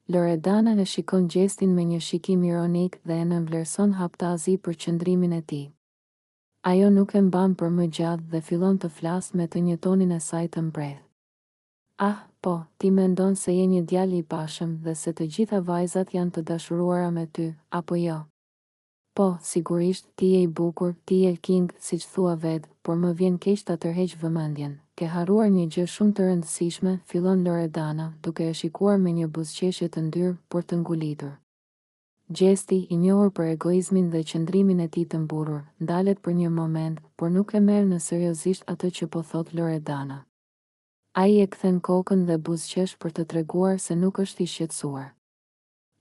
Loredana e shikon gjestin me një shikim ironik dhe e nënvlerëson haptazi për qëndrimin e tij. Ajo nuk e mban për më gjatë dhe fillon të flasë me të njëjtonin e saj të mbredh. Ah, po, ti mendon se je një djalë i pashëm dhe se të gjitha vajzat janë të dashuruara me ty, apo jo? Po, sigurisht, ti je i bukur, ti je king, siç thua vetë, por më vjen keq ta tërheq vëmendjen. Ke harruar një gjë shumë të rëndësishme, fillon Loredana, duke e shikuar me një buzëqeshje të ndyrë, por të ngulitur. Gjesti, i njohur për egoizmin dhe qëndrimin e tij të mburur, ndalet për një moment, por nuk e merr në seriozisht atë që po thot Loredana. Ai e kthen kokën dhe buzëqesh për të treguar se nuk është i shqetësuar.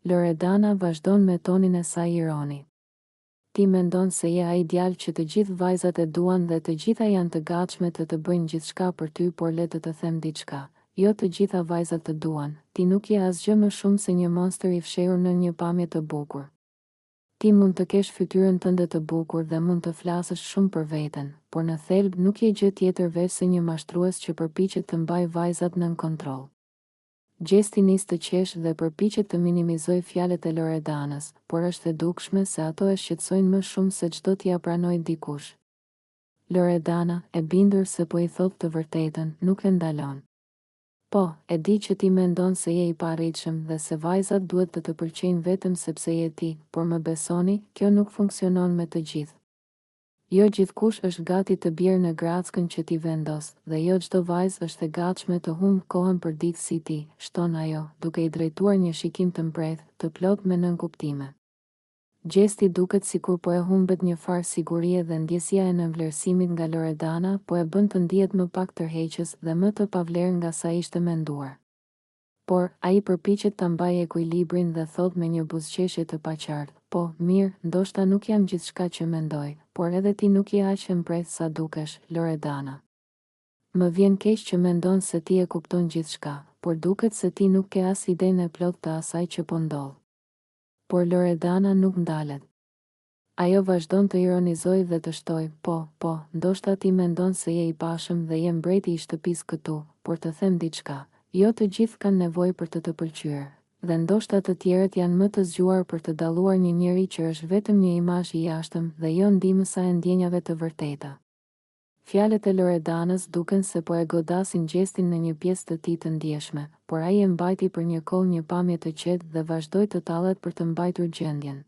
Loredana vazhdon me tonin e saj ironi. Ti mendon se je ai djalë që të gjithë vajzat e duan dhe të gjitha janë të gatshme të bëjnë gjithçka për ty, por le të them diçka. Jo të gjitha vajzat të duan, ti nuk je asgjë më shumë se një monster i fshehur në një pamje të bukur. Ti mund të kesh fytyrën tënde të bukur dhe mund të flasësh shumë për veten, por në thelb nuk je gjë tjetër veç se një mashtrues që përpiqet të mbajë vajzat nën kontroll. Gjesti nis të qesh dhe përpiqet të minimizoj fjalët e Loredanës, por është e dukshme se ato e shqetësojnë më shumë se çdo t'ia pranojë dikush. Loredana, e bindur se po i thot të vërtetën, nuk e ndalon. Po, e di që ti mendon se je i parritshëm dhe se vajzat duhet të të pëlqejnë vetëm sepse je ti, por më besoni, kjo nuk funksionon me të gjithë. Jo gjithkush është gati të bjerë në grackën që ti vendos, dhe jo çdo vajzë është e gatshme të humbë kohën për ditë si ti, shton ajo, duke i drejtuar një shikim të mbredh, të plot me nënkuptime. Gjesti duket sikur po e humbet një farë sigurie dhe ndjesia e nënvlerësimit nga Loredana po e bën të ndihet më pak tërheqës dhe më të pavlerë nga sa ishte menduar. Por, ai përpiqet ta mbajë ekuilibrin dhe thot me një buzëqeshje të paqartë, po, mirë, ndoshta nuk jam gjithçka që mendoj, por edhe ti nuk je aq e mbredh sa dukesh, Loredana. Më vjen keq që mendon se ti e kupton gjithçka, por duket se ti nuk ke as idenë e plot të asaj që po ndodh. Por Loredana nuk ndalet. Ajo vazhdon të ironizoj dhe të shtoj, po, ndoshta ti mendon se je i pashëm dhe je mbreti i shtëpisë këtu, por të them diçka, jo të gjithë kanë nevojë për të pëlqyer, dhe ndoshta të tjerët janë më të zgjuar për të dalluar një njeri që është vetëm një imazh i jashtëm dhe jo ndihmësa e ndjenjave të vërteta. Fjalët e Loredanës duken se po e godasin Gjestin në një pjesë të tij të ndjeshme, por ai e mbajti për një kohë një pamje të qetë dhe vazhdoi të tallet për të mbajtur gjendjen.